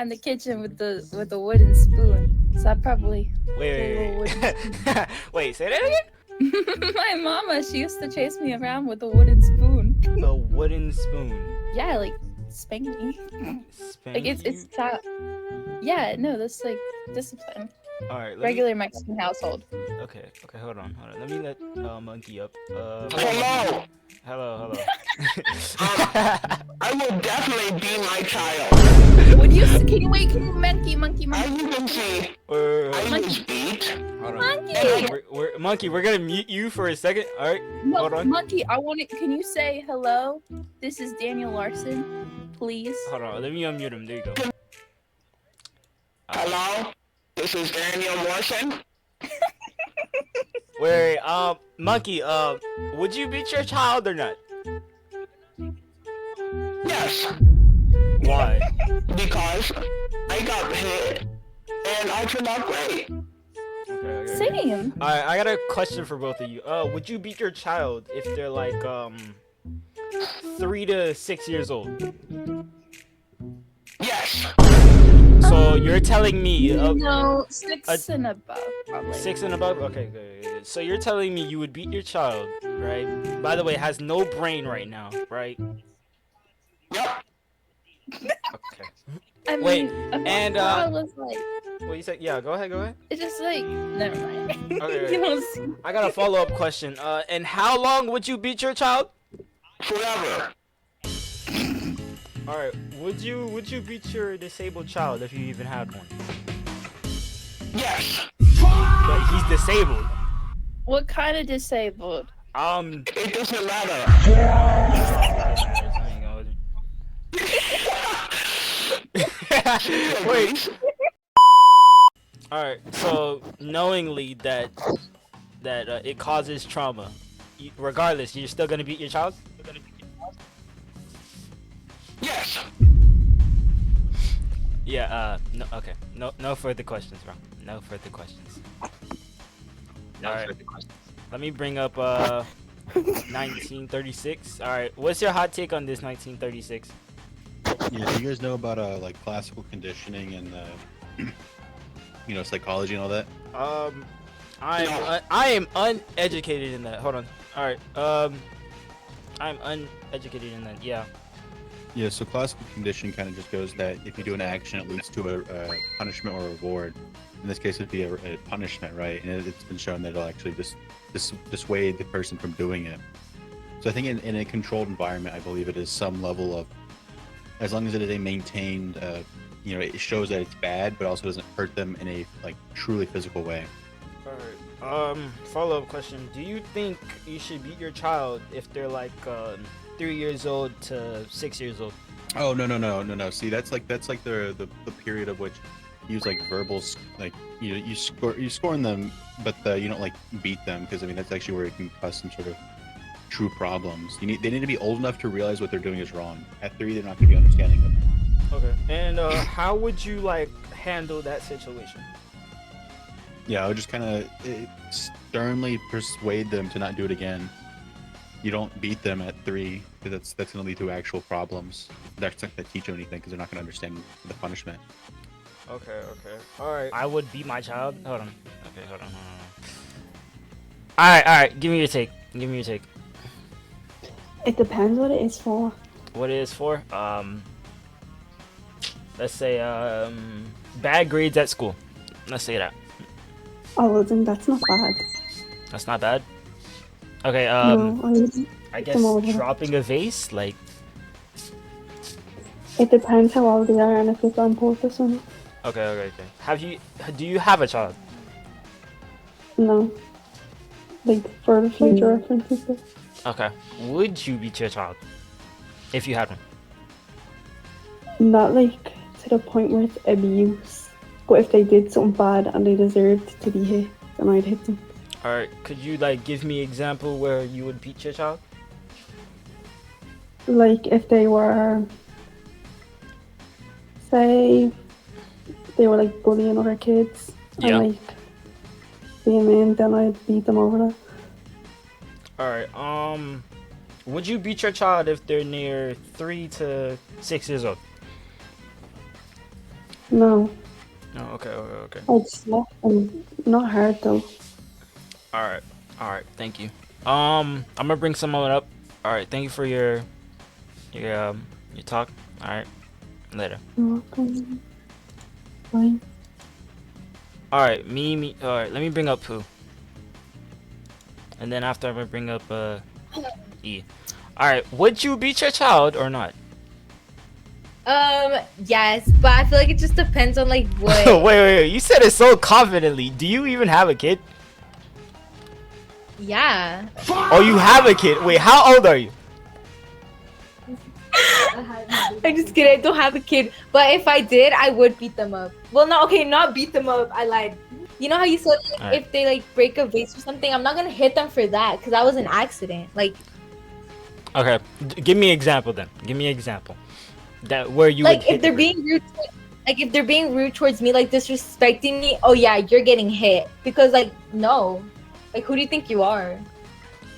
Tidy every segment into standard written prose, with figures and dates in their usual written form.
in the kitchen with the wooden spoon. So I probably Wait. Wait, say that again? my mama, she used to chase me around with a wooden spoon. A wooden spoon. Yeah, like spank me. Spank Like you? it's top. Yeah, no, that's like discipline. Alright, Regular Mexican household. Okay, hold on. Let me let Monkey up. Hello. Hello. I will definitely be my child. Would you? Can you wait? Can you monkey? As you can see, I Monkey. use beat. Hold on. Monkey. Monkey, we're gonna mute you for a second. Alright, No, hold on. monkey. I want it. Can you say hello? This is Daniel Larson, please. Hold on, let me unmute him. There you go. Hello. This is Daniel Morrison. Wait, Monkey, would you beat your child or not? Yes, Why? because I got hit and I turned out great. Okay. Same. Alright, I got a question for both of you. Would you beat your child if they're like 3 to 6 years old? Yes. So you're telling me No, 6 and above, probably. 6 and above? Okay, good. So you're telling me you would beat your child, right? By the way, has no brain right now, right? Yep. Okay. I mean, Wait, I and was like, what you said? Yeah, go ahead. it's just like, never mind. Okay. You know, see? I got a follow-up question. And how long would you beat your child? Forever. All right. Would you beat your disabled child if you even had one? Yes. But he's disabled. What kind of disabled? It doesn't matter. Wait. All right. So knowingly that it causes trauma, regardless, you're still gonna beat your child. Yes. Yeah. No. Okay. No further questions, bro. No further questions. All right. Let me bring up 1936. All right. What's your hot take on this 1936? Yeah, do you guys know about like classical conditioning and psychology and all that? I am uneducated in that. Hold on. All right. I'm uneducated in that. Yeah. Yeah, so classical conditioning kind of just goes that if you do an action, it leads to a punishment or a reward. In this case, it'd be a punishment, right? And it's been shown that it'll actually dissuade the person from doing it. So I think in a controlled environment, I believe it is some level of, as long as it is a maintained, it shows that it's bad, but also doesn't hurt them in a like truly physical way. All right. Follow-up question: do you think you should beat your child if they're like 3 years old to 6 years old? Oh no. See, that's like the period of which you use like verbals, like you scorn them, but you don't like beat them, because I mean that's actually where it can cause some sort of true problems. They need to be old enough to realize what they're doing is wrong. At 3, they're not going to be understanding them. Okay. And how would you like handle that situation? Yeah, I would just kind of sternly persuade them to not do it again. You don't beat them at 3, because that's going to lead to actual problems. That's not going to teach them anything, because they're not going to understand the punishment. Okay. All right. I would beat my child. Hold on. Okay, hold on. All right. Give me your take. It depends what it is for. What it is for? Let's say bad grades at school. Let's say that. Oh, well, then that's not bad. That's not bad. Okay. No, I guess dropping a vase, like. it depends how old they are and if it's on purpose or not. Okay. Do you have a child? No. Like, for future references. Okay. Would you beat your child if you had one? Not like to the point where it's abuse. But if they did something bad and they deserved to be hit, then I'd hit them. All right. Could you like give me an example where you would beat your child? Like, if they were, say, they were like bullying other kids Yeah. and like being mean, then I'd beat them over that. All right. Would you beat your child if they're near 3 to 6 years old? No, No. Okay. I'd slap them. Not hard though. All right. Thank you. I'm gonna bring someone up. All right. Thank you for your talk. All right. Later. You're welcome. Fine. All right. Me. All right. Let me bring up Pooh, and then after I'm gonna bring up E. All right. Would you beat your child or not? Yes, but I feel like it just depends on like what. wait. You said it so confidently. Do you even have a kid? Yeah. Oh, you have a kid. Wait, how old are you? I'm just kidding. I don't have a kid, but if I did, I would beat them up. Well, no, okay, not beat them up. I lied. You know how you said like, Alright. if they like break a vase or something, I'm not gonna hit them for that because that was an accident. Like, Okay. Give me an example then. Give me an example. That where you like would hit if they're the- being rude, like if they're being rude towards me, like disrespecting me. Oh yeah, you're getting hit because like no, like who do you think you are?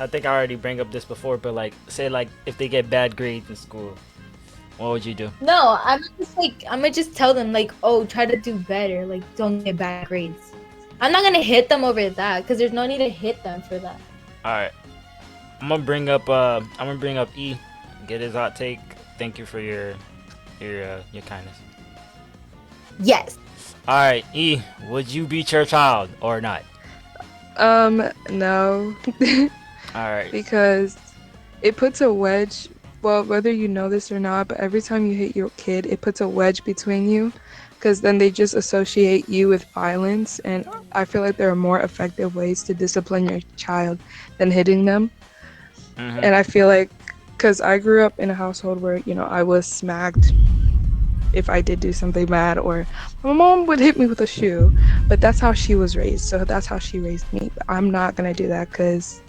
I think I already bring up this before, but like, say like if they get bad grades in school, what would you do? No, I'm gonna just tell them like, oh, try to do better. Like, don't get bad grades. I'm not gonna hit them over that because there's no need to hit them for that. All right. I'm gonna bring up E. Get his hot take. Thank you for your kindness. Yes. All right, E. Would you beat your child or not? No. All right. Because it puts a wedge, well, whether you know this or not, but every time you hit your kid, it puts a wedge between you, because then they just associate you with violence, and I feel like there are more effective ways to discipline your child than hitting them. Mhm. And I feel like, because I grew up in a household where, you know, I was smacked if I did do something bad, or my mom would hit me with a shoe, but that's how she was raised, so that's how she raised me. But I'm not gonna do that because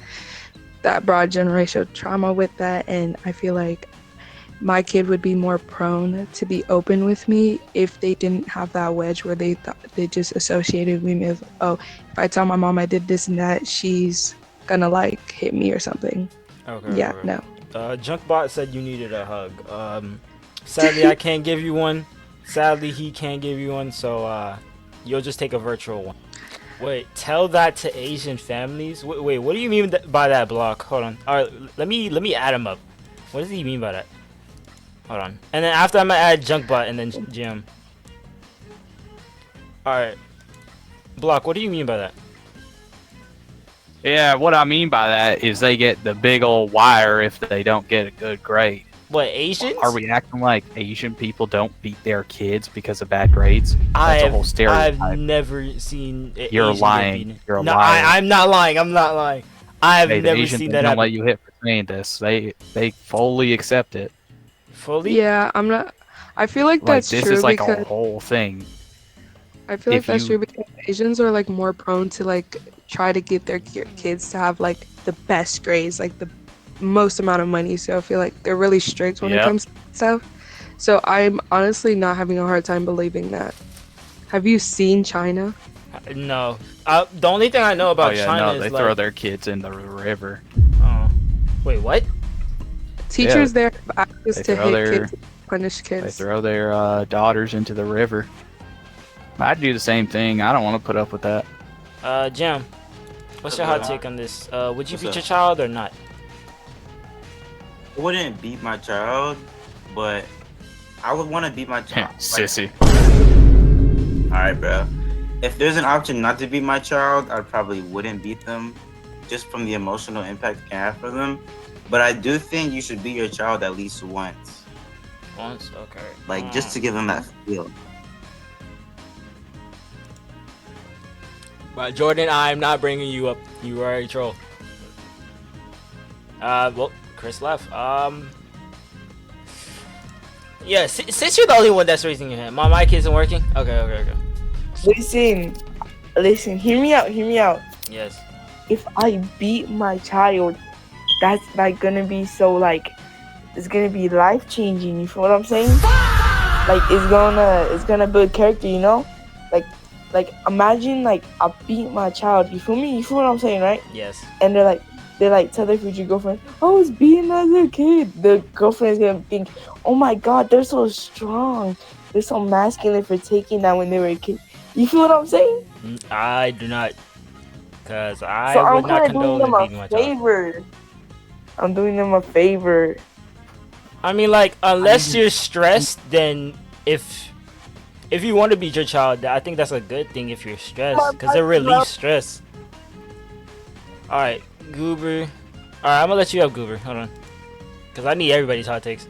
that brought generational trauma with that, and I feel like my kid would be more prone to be open with me if they didn't have that wedge where they thought they just associated me with, oh, if I tell my mom I did this and that, she's gonna like hit me or something. Okay. Yeah, okay. no. Junkbot said you needed a hug. Sadly, I can't give you one. Sadly, he can't give you one, so you'll just take a virtual one. Wait, tell that to Asian families? Wait, what do you mean by that, Block? Hold on. All right, let me add him up. What does he mean by that? Hold on. And then after I'm gonna add Junkbot and then Jim. All right, Block. What do you mean by that? Yeah, what I mean by that is they get the big old wire if they don't get a good grade. What, Asians? Are we acting like Asian people don't beat their kids because of bad grades? That's a whole stereotype. I've never seen. You're Asians get lying. beaten. You're a no, liar. I'm not lying. I'm not lying. I've Hey, the never Asians seen don't that happen. let you hit for saying this. They fully accept it. Fully? Yeah, I'm not. I feel like Like that's this true is like because a whole thing. I feel like if that's you- true because Asians are like more prone to like try to get their kids to have like the best grades, like the most amount of money. So I feel like they're really strict when it Yep. comes to stuff. So I'm honestly not having a hard time believing that. Have you seen China? No. The only thing I know Oh about yeah, China no, is they like. throw their kids in the river. Oh. Wait, what? Teachers there have access They to throw hit their- kids, punish They kids. throw their daughters into the river. I'd do the same thing. I don't want to put up with that. Jam. What's your hot take on this? Would you What's beat up? your child or not? I wouldn't beat my child, but I would want to beat my child. Sissy. Alright, bro. If there's an option not to beat my child, I probably wouldn't beat them, just from the emotional impact it can have for them. But I do think you should beat your child at least once, Once? Okay. like just to give them that feel. But Jordan, I'm not bringing you up. You are a troll. Well, Chris left. Yeah, since you're the only one that's raising your hand, my mic isn't working. Okay. Listen, hear me out. Yes. If I beat my child, that's like gonna be so like, it's gonna be life changing. You feel what I'm saying? Like it's gonna build character, you know? Like imagine like I beat my child. You feel me? You feel what I'm saying, right? Yes. And they're like tell their future girlfriend, I was beaten as a kid. The girlfriend is gonna think, oh my god, they're so strong. they're so masculine for taking that when they were a kid. You feel what I'm saying? I do not, cause I So I'm would not kind of doing condone them in a beating my child. favor. I'm doing them a favor. I mean, like, unless you're stressed, then if you want to beat your child, I think that's a good thing if you're stressed, cause it relieves stress. All right, Goober. All right, I'm gonna let you have Goober. Hold on, cause I need everybody's hot takes.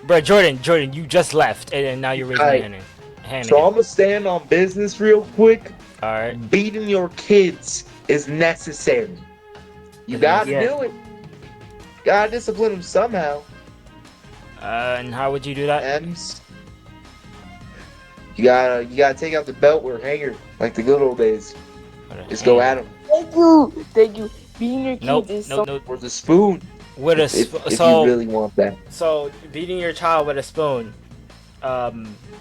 Bro, Jordan, you just left, and then now you're raising your hand So again. I'm gonna stand on business real quick. All right. Beating your kids is necessary. You gotta do it. Gotta discipline them somehow. And how would you do that? And you gotta take out the belt or hanger like the good old days. Just go at them. Thank you. Beating your kids is so. Or the spoon. With a if you really want that. So beating your child with a spoon.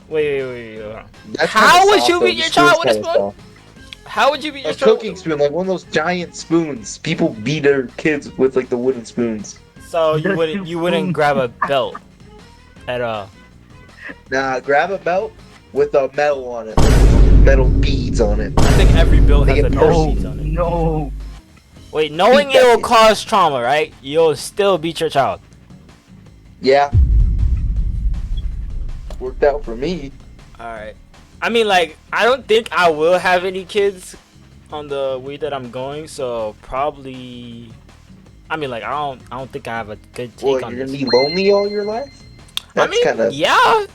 Wait. Hold on. That's How kinda would soft, you though. beat The your child with a spoon's spoon? kinda soft. How would you beat your A child? cooking spoon, like one of those giant spoons. People beat their kids with like the wooden spoons. So you wouldn't grab a belt at all. Nah, grab a belt with a metal on it, like metal beads on it. I think every belt has Make a it pair of perfect. beads on it. No. Wait, knowing it will cause trauma, right? You'll still beat your child. Yeah. Worked out for me. Alright. I mean, like, I don't think I will have any kids on the way that I'm going, so probably. I mean, like, I don't think I have a good take Well, on you're this. gonna be lonely all your life? That's kinda... Yeah.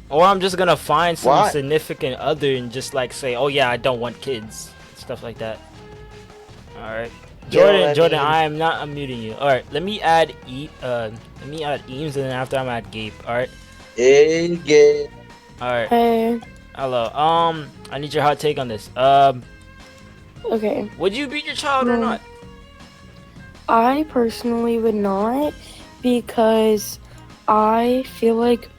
Or I'm just gonna find some Why? significant other and just like say, oh yeah, I don't want kids, stuff like that. All right, Jordan, I am not unmuting you. All right, let me add Eames, and then after I'm add Gabe. All right. Hey, Gabe. All right. Hey. Hello. I need your hot take on this. Okay. Would you beat your child or not? I personally would not, because I feel like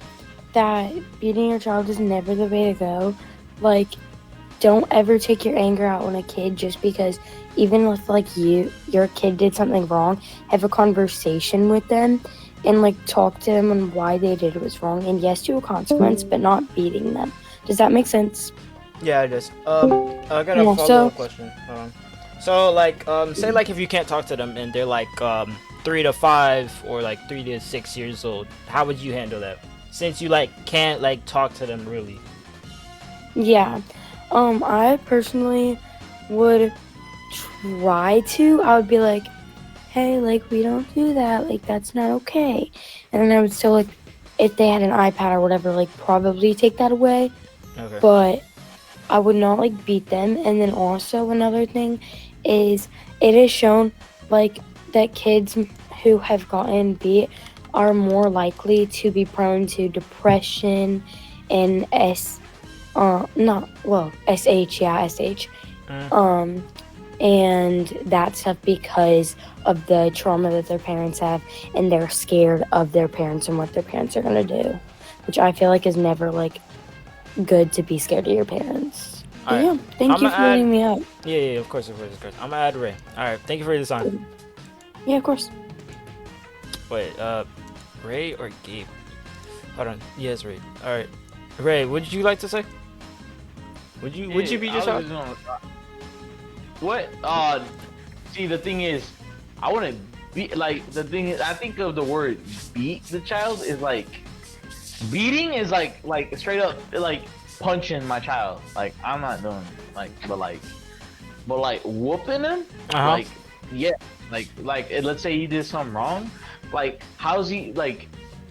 that beating your child is never the way to go. Like, don't ever take your anger out on a kid just because, even if like your kid did something wrong, have a conversation with them and like talk to them on why they did it was wrong, and yes, to a consequence, but not beating them. Does that make sense? Yeah, it does. I got a follow-up question. So like, say like if you can't talk to them and they're like 3 to 5 or like 3 to 6 years old, how would you handle that? Since you like can't like talk to them really. Yeah. I personally would try to. I would be like, hey, like, we don't do that. Like, that's not okay. And then I would still, like, if they had an iPad or whatever, like, probably take that away. Okay. But I would not, like, beat them. And then also another thing is it is shown, like, that kids who have gotten beat are more likely to be prone to depression and SH. And that stuff because of the trauma that their parents have, and they're scared of their parents and what their parents are gonna do, which I feel like is never like good to be scared of your parents. But yeah, thank you for letting me up. Yeah, of course. I'm gonna add Ray. All right, thank you for your time. Yeah, of course. Wait, Ray or Gabe? Hold on. Yes, Ray. All right, Ray. What did you like to say? Would you beat your child? What? See, the thing is, I wouldn't beat. Like, the thing is, I think of the word beat the child is like, beating is like straight up like punching my child. Like, I'm not doing but whooping him. Like, yeah, like let's say he did something wrong. Like, how's he like?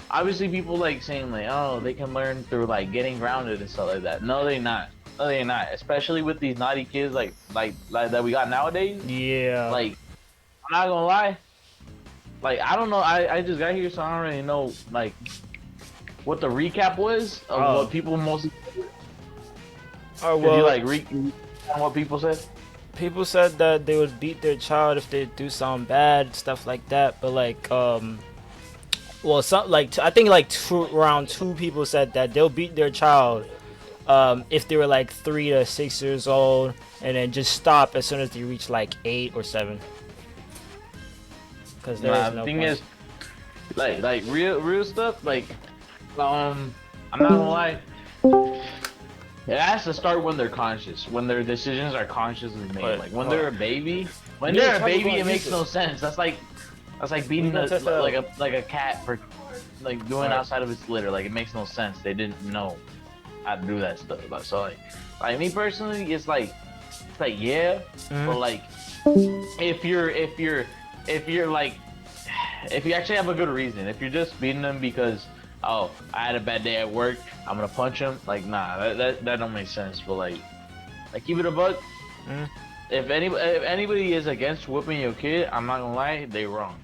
Obviously, people like saying like, oh, they can learn through like getting grounded and stuff like that. No, they're not. No, they're not. Especially with these naughty kids like that we got nowadays. Yeah. Like, I'm not gonna lie. Like, I don't know. I just got here, so I don't really know like what the recap was of what people mostly. Oh, well, you like what people said? People said that they would beat their child if they do something bad, stuff like that. But like, well, some like I think like around 2 people said that they'll beat their child if they were like 3 to 6 years old, and then just stop as soon as they reach like 8 or 7. Because the thing is, like real stuff, like I'm not gonna lie. It has to start when they're conscious, when their decisions are consciously made. But, Like when they're a baby, it makes no sense. That's like beating gonna test that like a cat for like doing outside of its litter. Like it makes no sense. They didn't know how to do that stuff. So like me personally, it's like yeah, but like if you're like if you actually have a good reason, if you're just beating them because oh I had a bad day at work, I'm gonna punch him. Like nah, that don't make sense. But like keep it a buck. If anybody is against whooping your kid, I'm not gonna lie, they wrong.